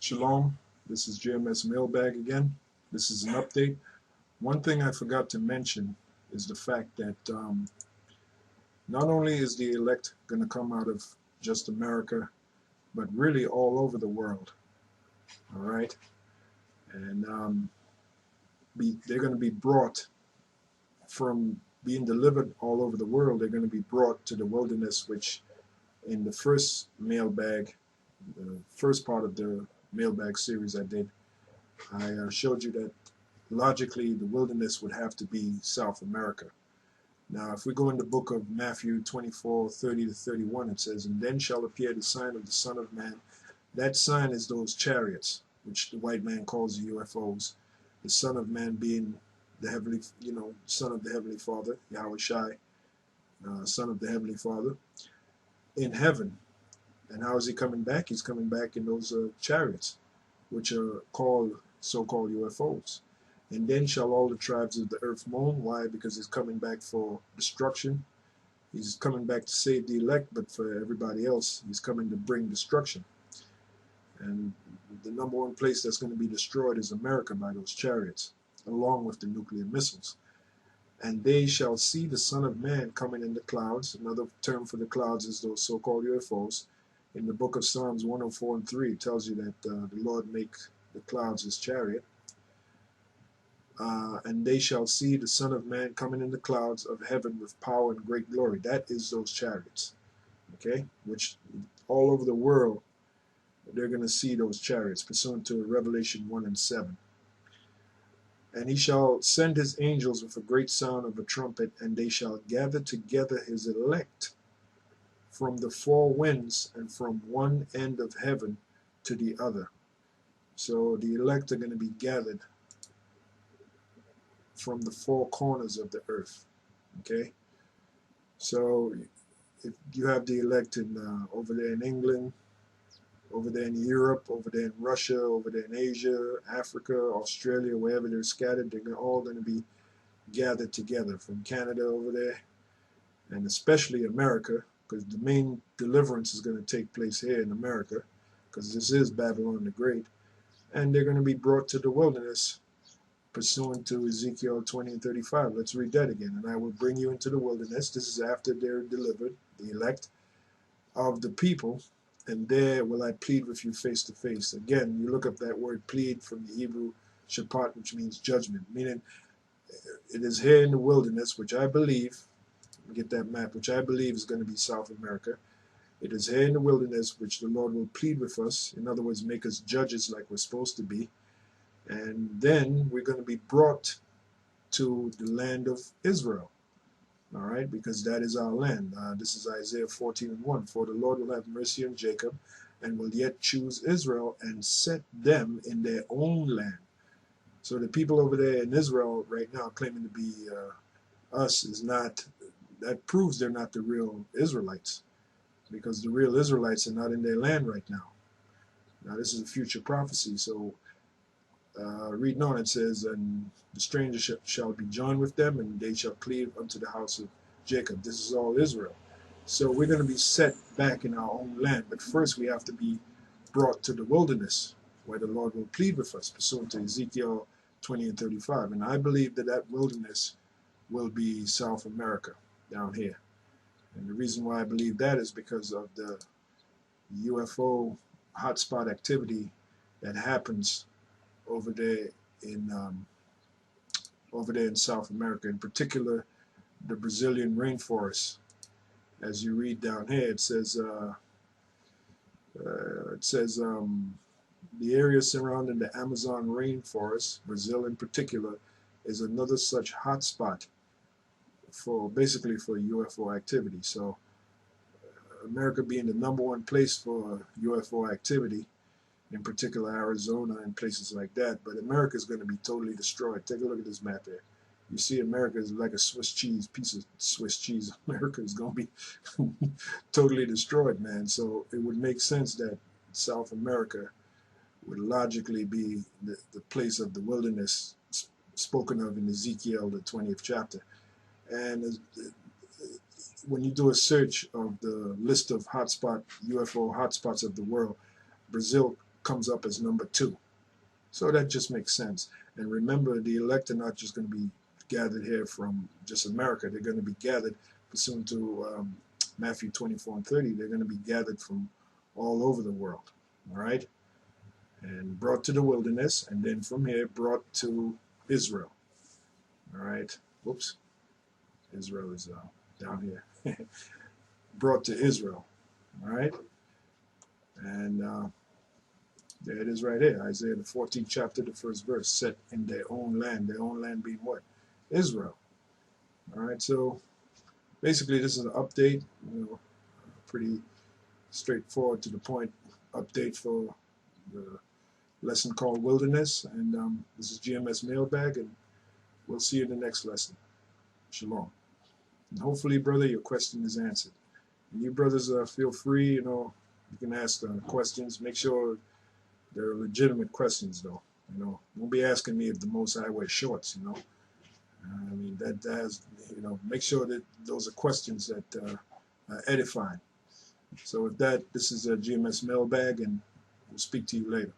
Shalom, this is GMS Mailbag again. This is an update. One thing I forgot to mention is the fact that not only is the elect going to come out of just America, but really all over the world. All right? And they're going to be brought from being delivered all over the world. They're going to be brought to the wilderness, which in the first mailbag, the first part of the mailbag series I did, I showed you that logically the wilderness would have to be South America. Now, if we go in the book of Matthew 24:30-31, it says, "And then shall appear the sign of the Son of Man." That sign is those chariots, which the white man calls the UFOs. The Son of Man being the heavenly, Son of the Heavenly Father, Yahweh Shai, Son of the Heavenly Father, in heaven. And how is he coming back? He's coming back in those chariots, which are called so-called UFOs. And then shall all the tribes of the earth mourn. Why? Because he's coming back for destruction. He's coming back to save the elect, but for everybody else, he's coming to bring destruction. And the number one place that's going to be destroyed is America by those chariots, along with the nuclear missiles. And they shall see the Son of Man coming in the clouds. Another term for the clouds is those so-called UFOs. In the book of Psalms 104:3, it tells you that the Lord make the clouds his chariot. And they shall see the Son of Man coming in the clouds of heaven with power and great glory. That is those chariots, okay? Which all over the world, they're going to see those chariots, pursuant to Revelation 1:7. And he shall send his angels with a great sound of a trumpet, and they shall gather together his elect from the four winds and from one end of heaven to the other. So the elect are going to be gathered from the four corners of the earth, okay? So if you have the elect in over there in England, over there in Europe, over there in Russia, over there in Asia, Africa, Australia, wherever they're scattered, they're all going to be gathered together, from Canada over there, and especially America, because the main deliverance is going to take place here in America, because this is Babylon the Great, and they're going to be brought to the wilderness pursuant to Ezekiel 20:35. Let's read that again. "And I will bring you into the wilderness." This is after they're delivered, the elect of the people, "and there will I plead with you face to face." Again, you look up that word plead from the Hebrew shapat, which means judgment, meaning it is here in the wilderness, which I believe, get that map, which I believe is going to be South America. It is here in the wilderness which the Lord will plead with us. In other words, make us judges like we're supposed to be. And then we're going to be brought to the land of Israel. All right, because that is our land. This is Isaiah 14:1. "For the Lord will have mercy on Jacob, and will yet choose Israel, and set them in their own land." So the people over there in Israel right now claiming to be us is not, that proves they're not the real Israelites, because the real Israelites are not in their land right now. Now this is a future prophecy, so reading on, it says, "And the stranger shall be joined with them, and they shall cleave unto the house of Jacob." This is all Israel. So we're going to be set back in our own land, but first we have to be brought to the wilderness, where the Lord will plead with us, pursuant to Ezekiel 20:35. And I believe that that wilderness will be South America, down here. And the reason why I believe that is because of the UFO hotspot activity that happens over there in South America, in particular the Brazilian rainforest. As you read down here, it says the area surrounding the Amazon rainforest, Brazil in particular, is another such hotspot for basically for UFO activity. So America being the number one place for UFO activity, in particular Arizona and places like that, but America is going to be totally destroyed. Take a look at this map here. You see America is like a Swiss cheese, piece of Swiss cheese. America is going to be totally destroyed, man. So it would make sense that South America would logically be the place of the wilderness spoken of in Ezekiel, the 20th chapter. And when you do a search of the list of UFO hotspots of the world, Brazil comes up as number 2. So that just makes sense. And remember, the elect are not just going to be gathered here from just America. They're going to be gathered pursuant to Matthew 24 and 30. They're going to be gathered from all over the world. All right? And brought to the wilderness, and then from here brought to Israel. All right? Whoops. Israel is down here. Brought to Israel. All right? And there it is right here. Isaiah, the 14th chapter, the 1st verse. Set in their own land. Their own land being what? Israel. All right? So basically, this is an update. Pretty straightforward to the point update for the lesson called Wilderness. And this is GMS Mailbag, and we'll see you in the next lesson. Shalom. And hopefully, brother, your question is answered. And you brothers, feel free, you can ask questions. Make sure they're legitimate questions, though. Don't be asking me if the Most High wears shorts, I mean, that has, make sure that those are questions that are edifying. So with that, this is a GMS Mailbag, and we'll speak to you later.